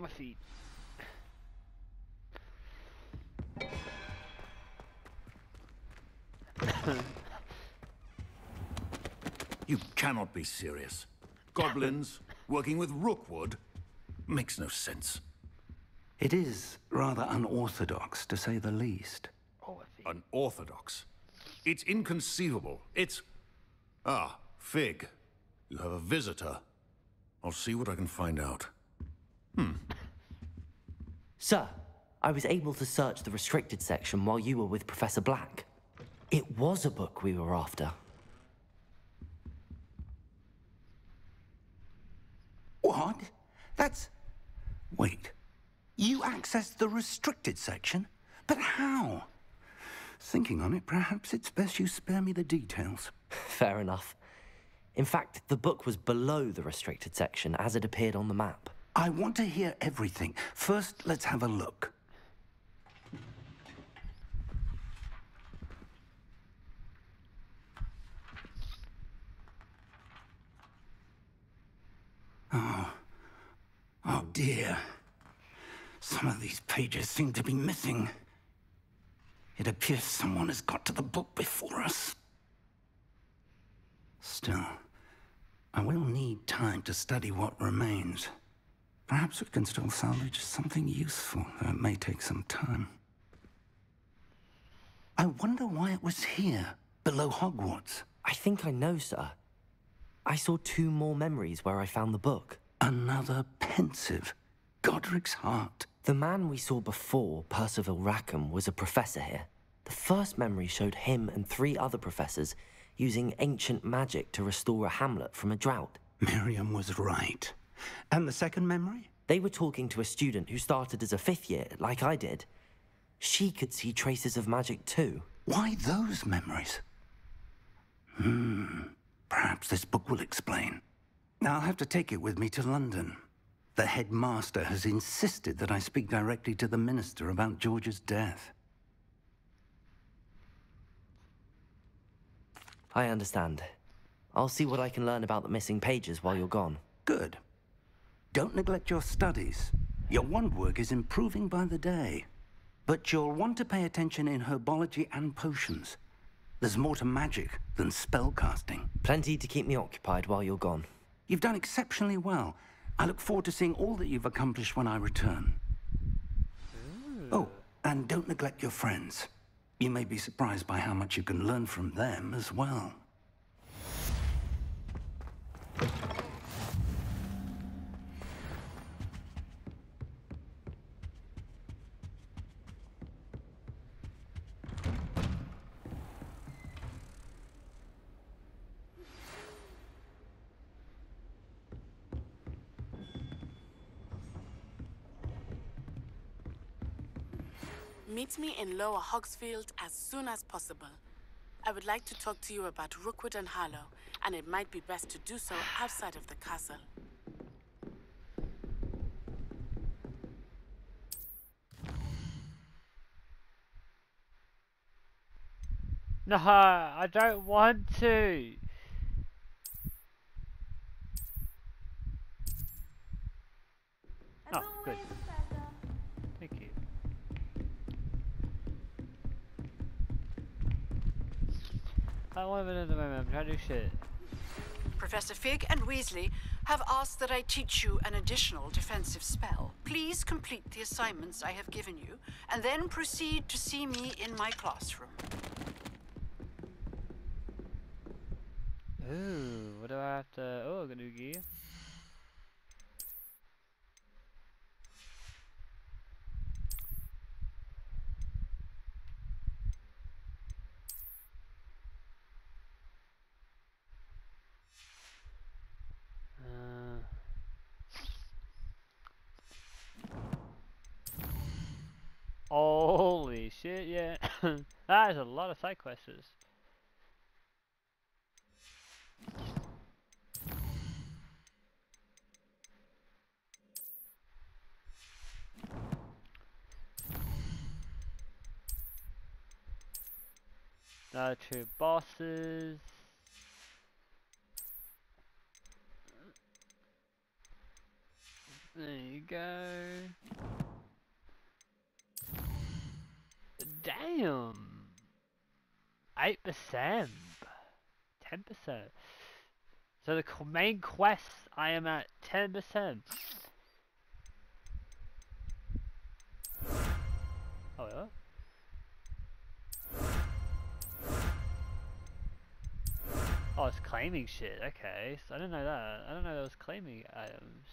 my feet. You cannot be serious. Goblins working with Rookwood makes no sense. It is rather unorthodox, to say the least. Unorthodox? It's inconceivable. It's... Ah, Fig. You have a visitor. I'll see what I can find out. Sir, I was able to search the restricted section while you were with Professor Black. It was a book we were after. What? That's... Wait. You accessed the restricted section? But how? Thinking on it, perhaps it's best you spare me the details. Fair enough. In fact, the book was below the restricted section as it appeared on the map. I want to hear everything. First, let's have a look. Oh dear. Some of these pages seem to be missing. It appears someone has got to the book before us. Still, I will need time to study what remains. Perhaps we can still salvage something useful, though it may take some time. I wonder why it was here, below Hogwarts. I think I know, sir. I saw 2 more memories where I found the book. Another pensive. Godric's heart. The man we saw before, Percival Rackham, was a professor here. The first memory showed him and 3 other professors using ancient magic to restore a hamlet from a drought. Miriam was right. And the second memory? They were talking to a student who started as a 5th year, like I did. She could see traces of magic too. Why those memories? Perhaps this book will explain. Now I'll have to take it with me to London. The headmaster has insisted that I speak directly to the minister about George's death. I understand. I'll see what I can learn about the missing pages while you're gone. Good. Don't neglect your studies. Your wand work is improving by the day. But you'll want to pay attention in herbology and potions. There's more to magic than spellcasting. Plenty to keep me occupied while you're gone. You've done exceptionally well. I look forward to seeing all that you've accomplished when I return. Oh, and don't neglect your friends. You may be surprised by how much you can learn from them as well. Meet me in Lower Hogsfield as soon as possible. I would like to talk to you about Rookwood and Harlow, and it might be best to do so outside of the castle. No, I don't want to. Oh, good. Thank you. I want a minute at the moment. I'm trying to do shit. Professor Fig and Weasley have asked that I teach you an additional defensive spell. Please complete the assignments I have given you, and then proceed to see me in my classroom. Ooh, what do I have to... Oh, I got new gear. Holy shit, yeah. That is a lot of side quests. Now 2 bosses. There you go. Damn. 8%. 10%. So the main quest, I am at 10%. Oh yeah. Oh, it's claiming shit. Okay, so I didn't know that. I don't know that was claiming items.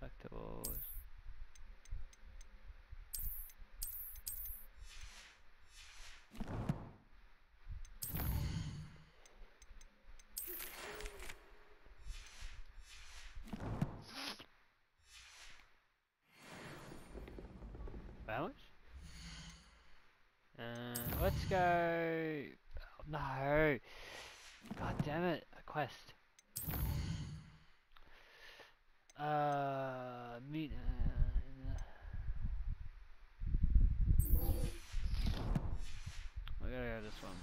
Collectibles. How much? Let's go. Oh, no. God damn it. A quest. Meet. We gotta go this one.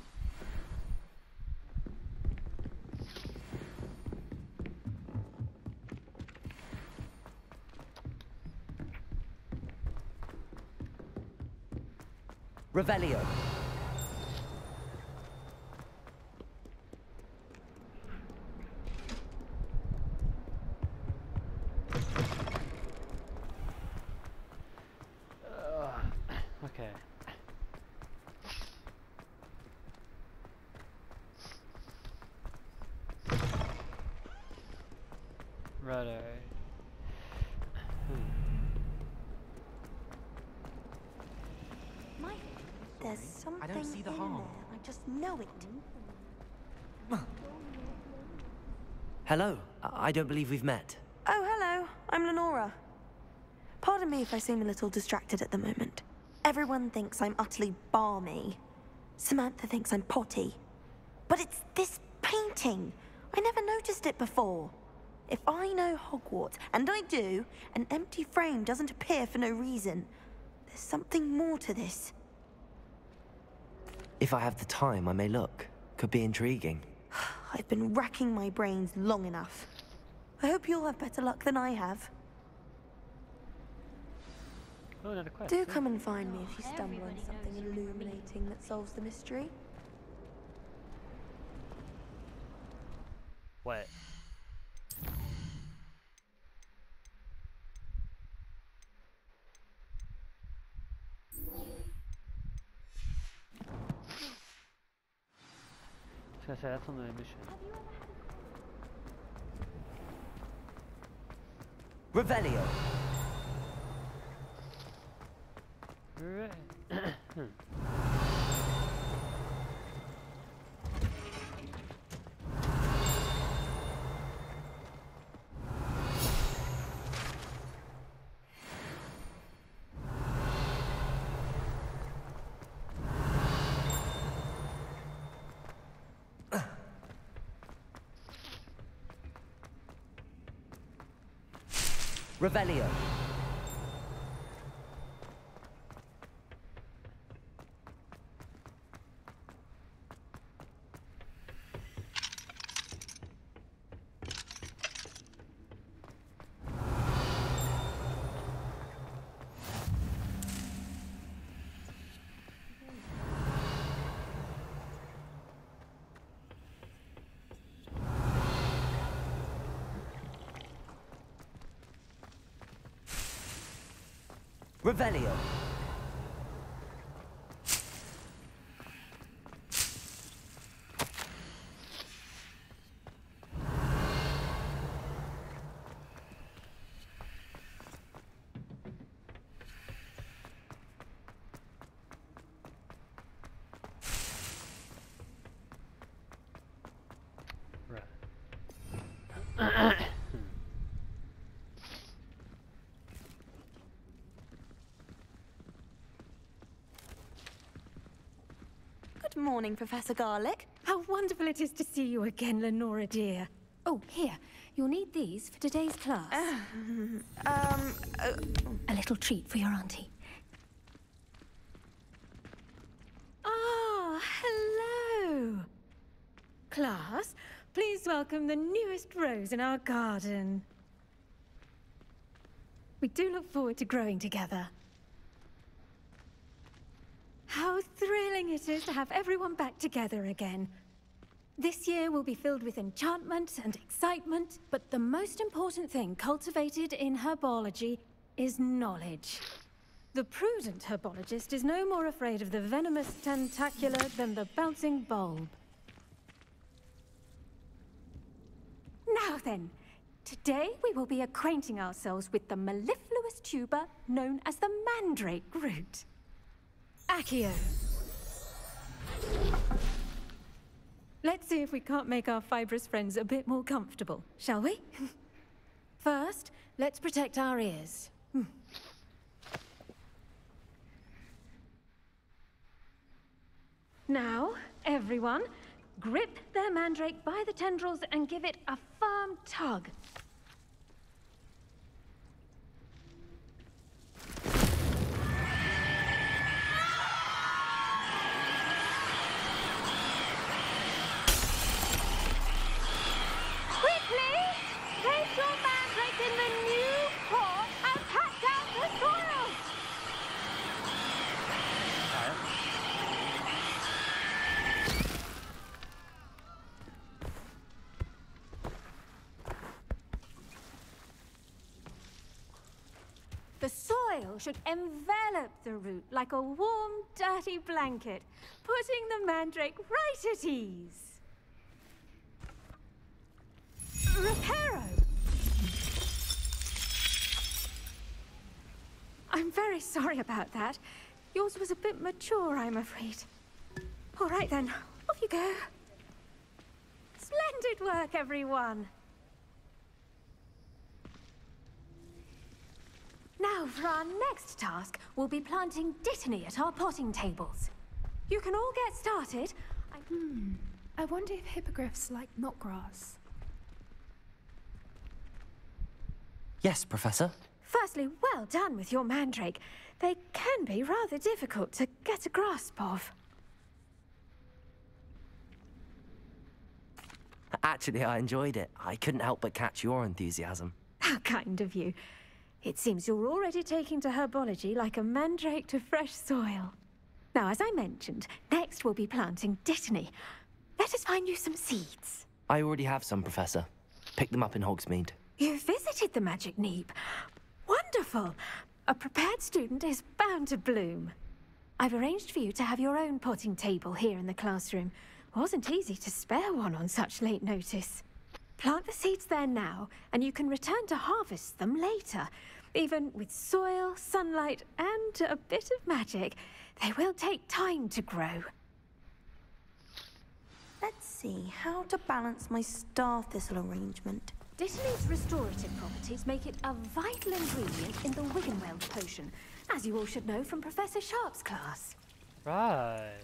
Revelio. Okay. Righto. There's something I don't see the harm. there. I just know it. Hello. I don't believe we've met. Oh, hello. I'm Lenora. Pardon me if I seem a little distracted at the moment. Everyone thinks I'm utterly balmy. Samantha thinks I'm potty. But it's this painting. I never noticed it before. If I know Hogwarts, and I do, an empty frame doesn't appear for no reason. There's something more to this. If I have the time, I may look. Could be intriguing. I've been racking my brains long enough. I hope you'll have better luck than I have. Oh, another quest. Do come and find me if you stumble on something illuminating that solves the mystery. What? I was gonna say, that's on the mission. Revelio. Revelio. Revelio. Right. Good morning, Professor Garlick. How wonderful it is to see you again, Lenora dear. Oh, here. You'll need these for today's class. A little treat for your auntie. Ah, hello. Class, please welcome the newest rose in our garden. We do look forward to growing together. How thrilling it is to have everyone back together again. This year will be filled with enchantment and excitement, but the most important thing cultivated in herbology is knowledge. The prudent herbologist is no more afraid of the venomous tentacular than the bouncing bulb. Now then, today we will be acquainting ourselves with the mellifluous tuber known as the mandrake root. Accio. Let's see if we can't make our fibrous friends a bit more comfortable, shall we? First, let's protect our ears. Now, everyone, grip their mandrake by the tendrils and give it a firm tug. Quickly! Place your mandrake in the new pot and pat down the soil! The soil should envelop the root like a warm, dirty blanket, putting the mandrake right at ease. Reparo! I'm very sorry about that. Yours was a bit mature, I'm afraid. All right then, off you go. Splendid work, everyone. Now, for our next task, we'll be planting dittany at our potting tables. You can all get started. I wonder if hippogriffs like knotgrass. Yes, Professor. Firstly, well done with your mandrake. They can be rather difficult to get a grasp of. Actually, I enjoyed it. I couldn't help but catch your enthusiasm. How kind of you. It seems you're already taking to herbology like a mandrake to fresh soil. Now, as I mentioned, next we'll be planting dittany. Let us find you some seeds. I already have some, Professor. Picked them up in Hogsmeade. You visited the Magic Neep. Wonderful. A prepared student is bound to bloom. I've arranged for you to have your own potting table here in the classroom. Wasn't easy to spare one on such late notice. Plant the seeds there now, and you can return to harvest them later. Even with soil, sunlight, and a bit of magic, they will take time to grow. Let's see how to balance my star thistle arrangement. Dittany's restorative properties make it a vital ingredient in the Wiggenweld potion, as you all should know from Professor Sharp's class. Right.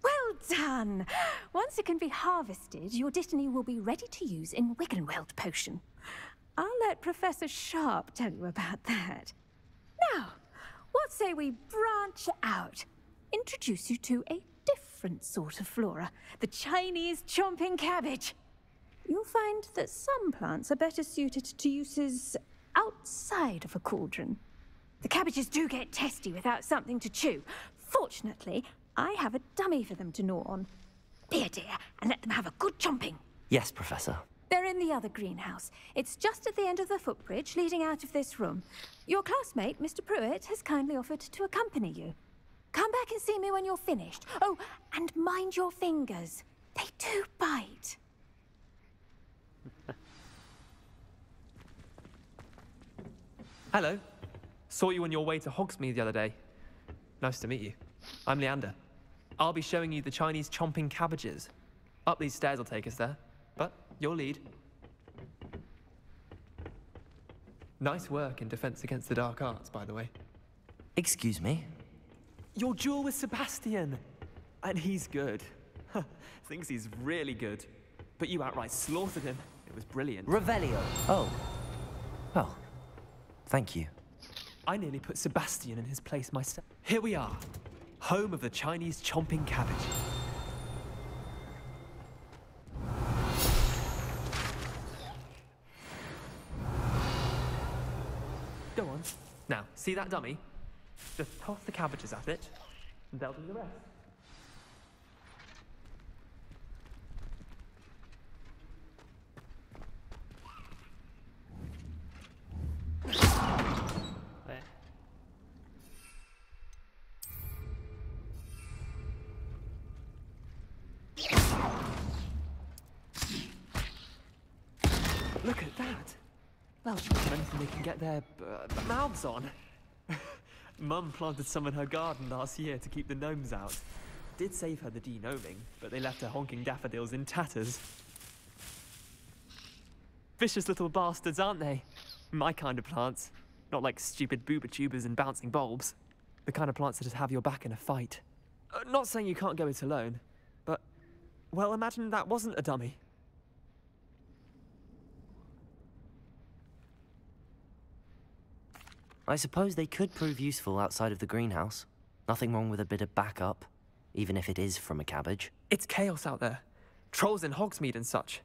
Well done! Once it can be harvested, your dittany will be ready to use in Wiggenweld potion. I'll let Professor Sharp tell you about that. Now, what say we branch out? Introduce you to a different sort of flora, the Chinese chomping cabbage. You'll find that some plants are better suited to uses outside of a cauldron. The cabbages do get testy without something to chew. Fortunately, I have a dummy for them to gnaw on. Here, dear, and let them have a good chomping. Yes, Professor. They're in the other greenhouse. It's just at the end of the footbridge leading out of this room. Your classmate, Mr. Pruitt, has kindly offered to accompany you. Come back and see me when you're finished. Oh, and mind your fingers. They do bite. Hello. Saw you on your way to Hogsmeade the other day. Nice to meet you. I'm Leander. I'll be showing you the Chinese chomping cabbages. Up these stairs will take us there, but you'll lead. Nice work in Defense Against the Dark Arts, by the way. Excuse me. Your duel with Sebastian. And he's good. Thinks he's really good. But you outright slaughtered him. It was brilliant. Revelio. Oh. Well, thank you. I nearly put Sebastian in his place myself. Here we are. Home of the Chinese chomping cabbage. Go on. Now, see that dummy? Just toss the cabbages at it, and they'll do the rest. Wait. Look at that. Well, anything they can get their mouths on. Mum planted some in her garden last year to keep the gnomes out. Did save her the de-gnoming, but they left her honking daffodils in tatters. Vicious little bastards, aren't they? My kind of plants. Not like stupid booba tubers and bouncing bulbs. The kind of plants that just have your back in a fight. Not saying you can't go it alone, but, well, imagine that wasn't a dummy. I suppose they could prove useful outside of the greenhouse. Nothing wrong with a bit of backup, even if it is from a cabbage. It's chaos out there. Trolls in Hogsmeade and such.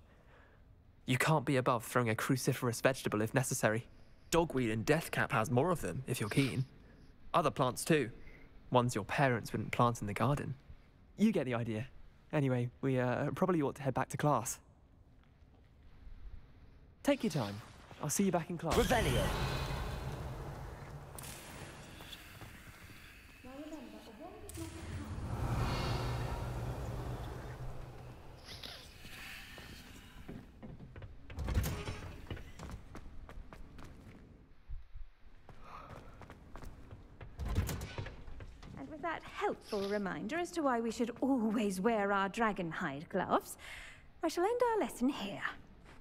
You can't be above throwing a cruciferous vegetable if necessary. Dogweed and deathcap has more of them, if you're keen. Other plants too. Ones your parents wouldn't plant in the garden. You get the idea. Anyway, we probably ought to head back to class. Take your time. I'll see you back in class. Revelio! That helpful reminder as to why we should always wear our dragon hide gloves, I shall end our lesson here.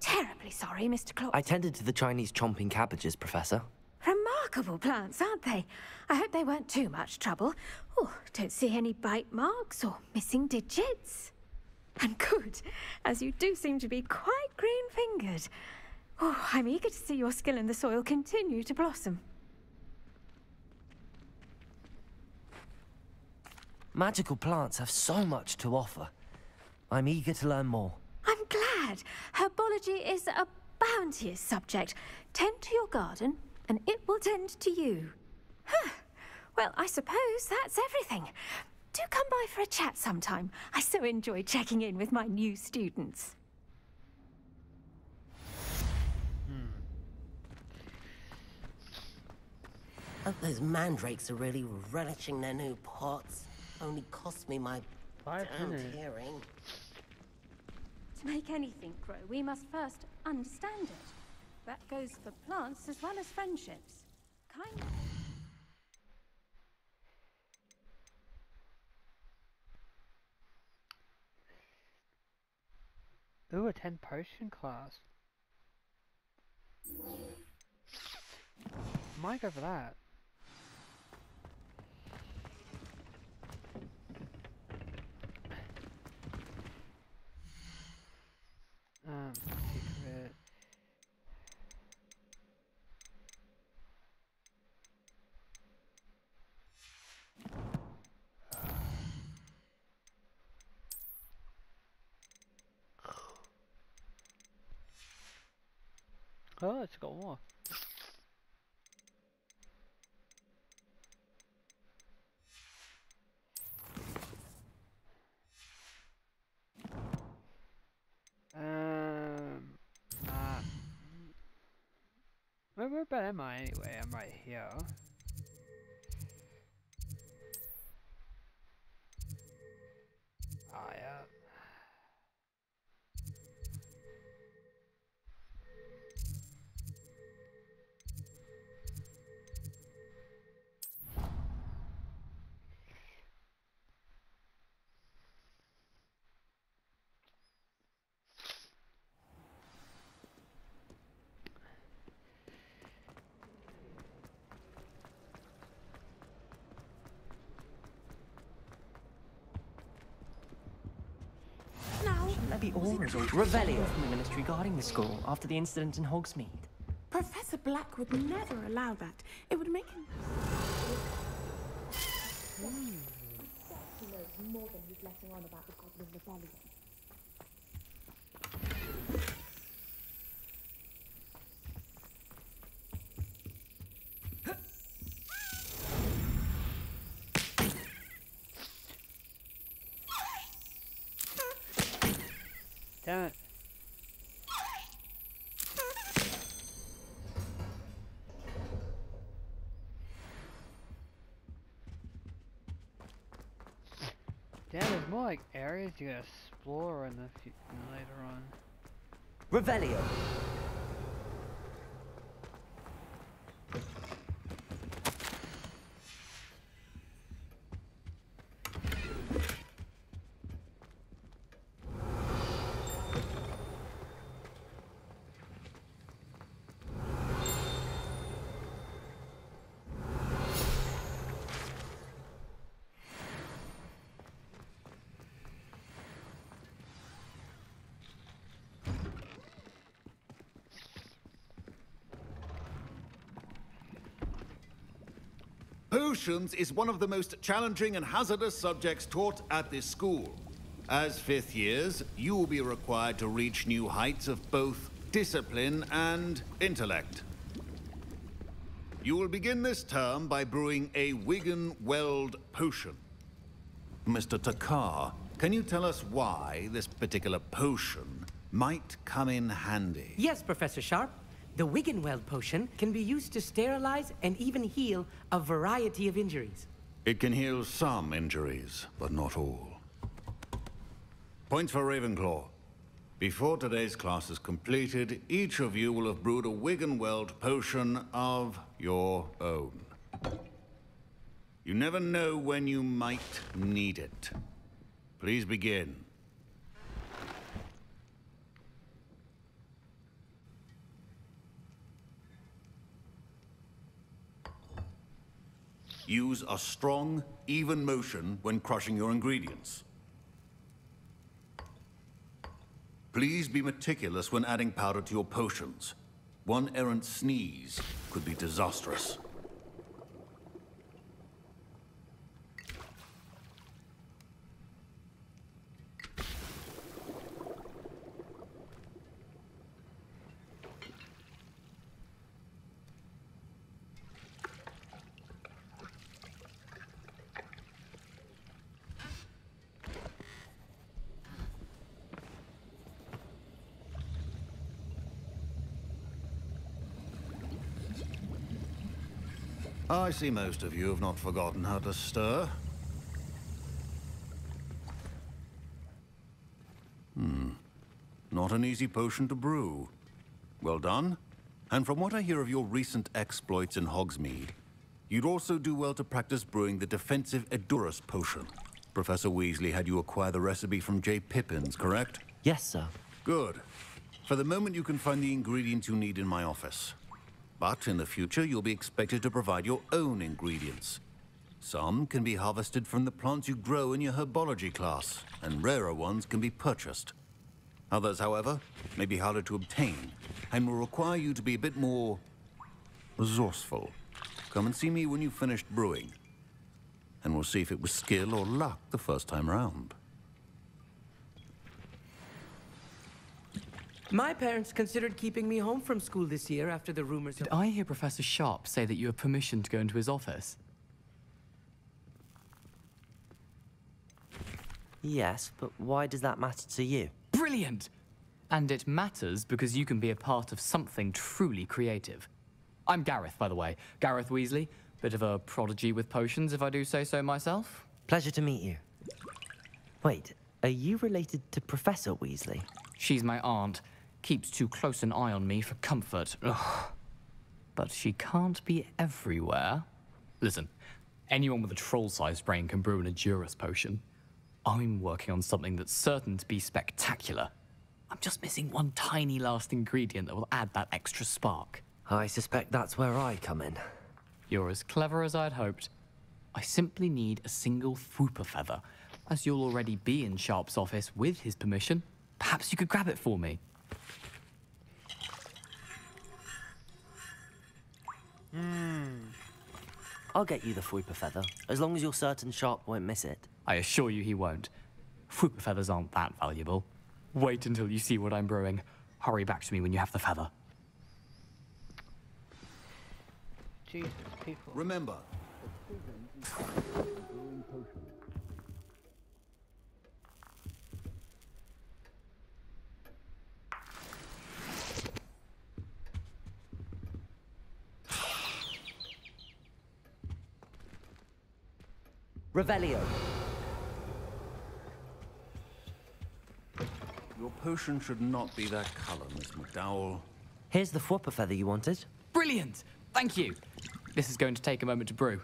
Terribly sorry, Mr. Claus. I tended to the Chinese chomping cabbages, Professor. Remarkable plants, aren't they? I hope they weren't too much trouble. Oh, don't see any bite marks or missing digits. And good, as you do seem to be quite green-fingered. Oh, I'm eager to see your skill in the soil continue to blossom. Magical plants have so much to offer. I'm eager to learn more. I'm glad. Herbology is a bounteous subject. Tend to your garden, and it will tend to you. Huh. Well, I suppose that's everything. Do come by for a chat sometime. I so enjoy checking in with my new students. Hope those mandrakes are really relishing their new pots. Only cost me my damned hearing. To make anything grow, we must first understand it. That goes for plants as well as friendships. Kind of. Ooh, attend potion class. Might go for that. Secret. Oh, it's got more. Where about am I anyway? I'm right here. Ah, yeah. spooky auras or Revelio from the ministry guarding the school after the incident in Hogsmeade. Professor Black would never allow that. It would make him... He knows more than he's letting on about the Goblin Rebellion. Damn it. Damn, there's more like areas you gotta explore in the later on. Revelio. Potions is one of the most challenging and hazardous subjects taught at this school. As fifth years, you will be required to reach new heights of both discipline and intellect. You will begin this term by brewing a Wiggenweld potion. Mr. Takar, can you tell us why this particular potion might come in handy? Yes, Professor Sharp. The Wiggenweld potion can be used to sterilize and even heal a variety of injuries. It can heal some injuries, but not all. Points for Ravenclaw. Before today's class is completed, each of you will have brewed a Wiggenweld potion of your own. You never know when you might need it. Please begin. Use a strong, even motion when crushing your ingredients. Please be meticulous when adding powder to your potions. One errant sneeze could be disastrous. I see most of you have not forgotten how to stir. Not an easy potion to brew. Well done. And from what I hear of your recent exploits in Hogsmeade, you'd also do well to practice brewing the defensive Edurus potion. Professor Weasley had you acquire the recipe from J. Pippin's, correct? Yes, sir. Good. For the moment, you can find the ingredients you need in my office. But in the future, you'll be expected to provide your own ingredients. Some can be harvested from the plants you grow in your herbology class, and rarer ones can be purchased. Others, however, may be harder to obtain, and will require you to be a bit more resourceful. Come and see me when you've finished brewing, and we'll see if it was skill or luck the first time round. My parents considered keeping me home from school this year after the rumors. Did I hear Professor Sharp say that you have permission to go into his office? Yes, but why does that matter to you? Brilliant! And it matters because you can be a part of something truly creative. I'm Gareth, by the way. Gareth Weasley. Bit of a prodigy with potions, if I do say so myself. Pleasure to meet you. Wait, are you related to Professor Weasley? She's my aunt. Keeps too close an eye on me for comfort. Ugh. But she can't be everywhere. Listen, anyone with a troll-sized brain can brew an Edurus potion. I'm working on something that's certain to be spectacular. I'm just missing one tiny last ingredient that will add that extra spark. I suspect that's where I come in. You're as clever as I'd hoped. I simply need a single Fwooper feather, as you'll already be in Sharp's office with his permission. Perhaps you could grab it for me. I'll get you the Fwooper feather, as long as you're certain Sharp won't miss it. I assure you he won't. Fwooper feathers aren't that valuable. Wait until you see what I'm brewing. Hurry back to me when you have the feather. Jesus, people. Remember. Revelio. Your potion should not be that color, Miss McDowell. Here's the Fwooper feather you wanted. Brilliant! Thank you. This is going to take a moment to brew.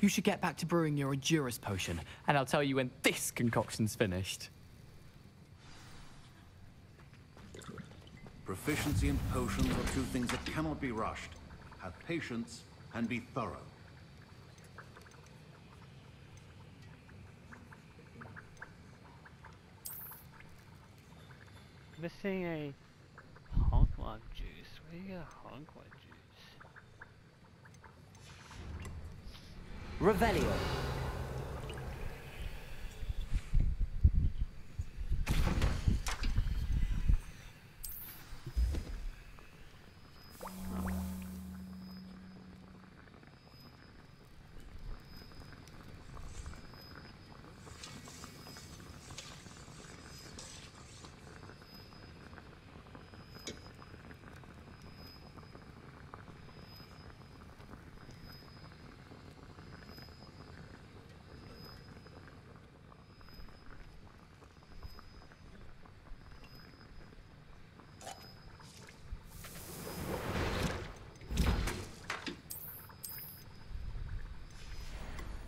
You should get back to brewing your Endurus potion, and I'll tell you when this concoction's finished. Proficiency in potions are two things that cannot be rushed. Have patience and be thorough. Missing a Hogwarts juice. Where do you get a Hogwarts juice? Revelio.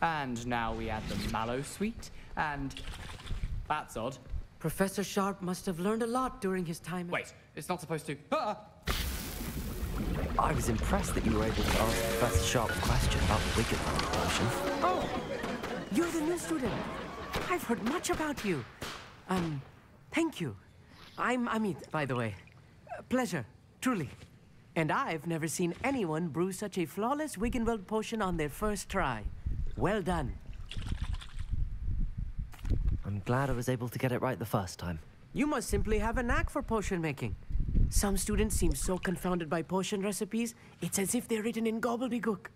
And now we add the mallow sweet, and that's odd. Professor Sharp must have learned a lot during his time. Wait, it's not supposed to. Ah! I was impressed that you were able to answer Professor Sharp's question about the Wiggenweld potion. Oh, you're the new student. I've heard much about you. Thank you. I'm Amit, by the way. Pleasure, truly. And I've never seen anyone brew such a flawless Wiggenweld potion on their first try. Well done. I'm glad I was able to get it right the first time. You must simply have a knack for potion making. Some students seem so confounded by potion recipes, it's as if they're written in gobbledygook.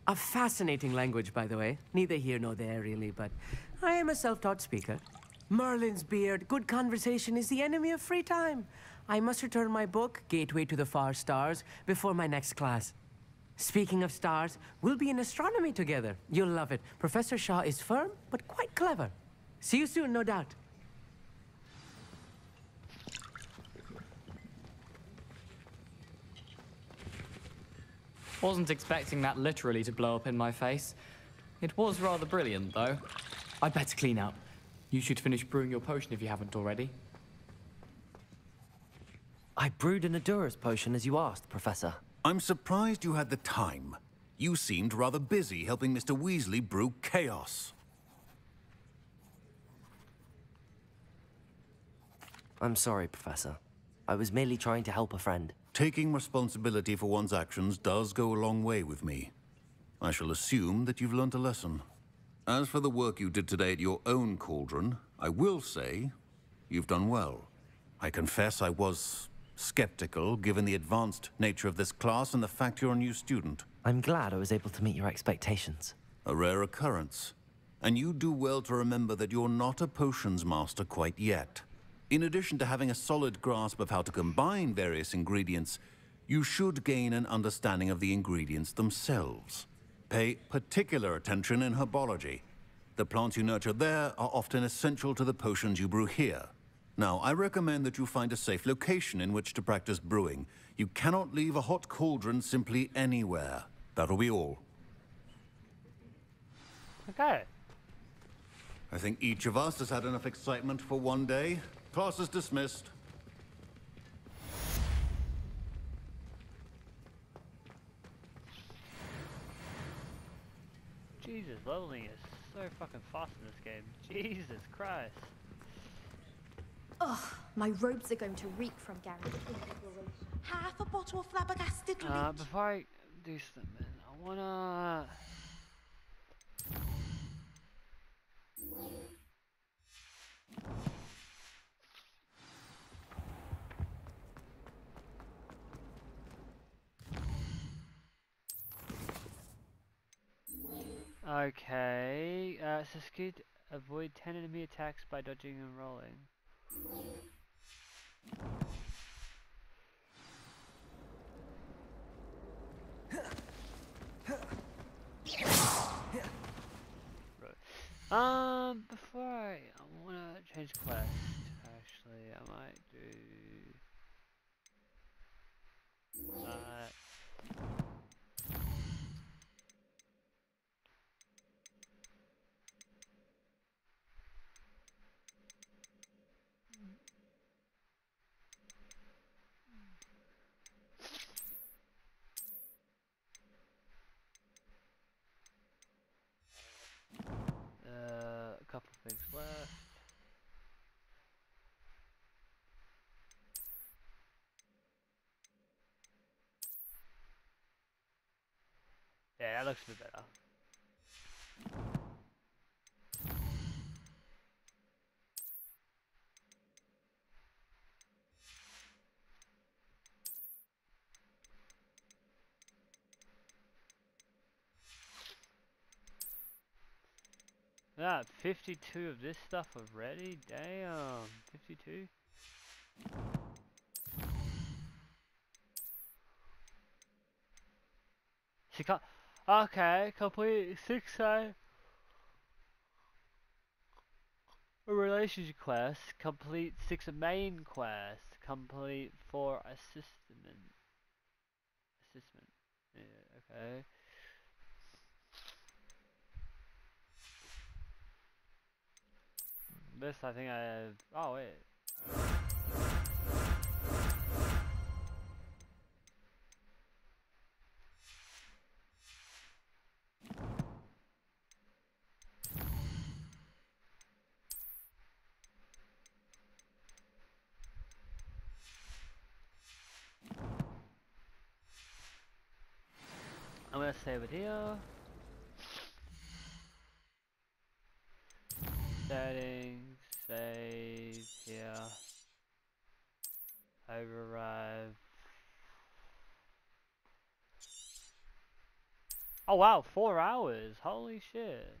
A fascinating language, by the way. Neither here nor there, really, but I am a self-taught speaker. Merlin's beard, good conversation is the enemy of free time. I must return my book, Gateway to the Far Stars, before my next class. Speaking of stars, we'll be in astronomy together. You'll love it. Professor Shaw is firm, but quite clever. See you soon, no doubt. Wasn't expecting that literally to blow up in my face. It was rather brilliant, though. I'd better clean up. You should finish brewing your potion if you haven't already. I brewed an Endurus potion as you asked, Professor. I'm surprised you had the time. You seemed rather busy helping Mr. Weasley brew chaos. I'm sorry, Professor. I was merely trying to help a friend. Taking responsibility for one's actions does go a long way with me. I shall assume that you've learnt a lesson. As for the work you did today at your own cauldron, I will say you've done well. I confess I was skeptical, given the advanced nature of this class and the fact you're a new student. I'm glad I was able to meet your expectations. A rare occurrence. And you do well to remember that you're not a potions master quite yet. In addition to having a solid grasp of how to combine various ingredients, you should gain an understanding of the ingredients themselves. Pay particular attention in herbology. The plants you nurture there are often essential to the potions you brew here. Now, I recommend that you find a safe location in which to practice brewing. You cannot leave a hot cauldron simply anywhere. That'll be all. Okay. I think each of us has had enough excitement for one day. Class is dismissed. Jesus, leveling is so fucking fast in this game. Jesus Christ. Ugh, my robes are going to reek from guaranteed. Half a bottle of flabbergasted leech. Before I do something, I wanna... Okay, so Scoot, avoid 10 enemy attacks by dodging and rolling. Right. Before I wanna change quest, actually, I might do that. A couple of things left. Yeah, that looks a bit better. Yeah, 52 of this stuff already? Damn, 52? She can't... Okay, complete 6 a relationship quest, complete 6 main quest, complete 4 assessment. Yeah, okay. This I think I have... Oh wait. I'm gonna save it here. Settings, save here. Override. Oh wow, 4 hours. Holy shit.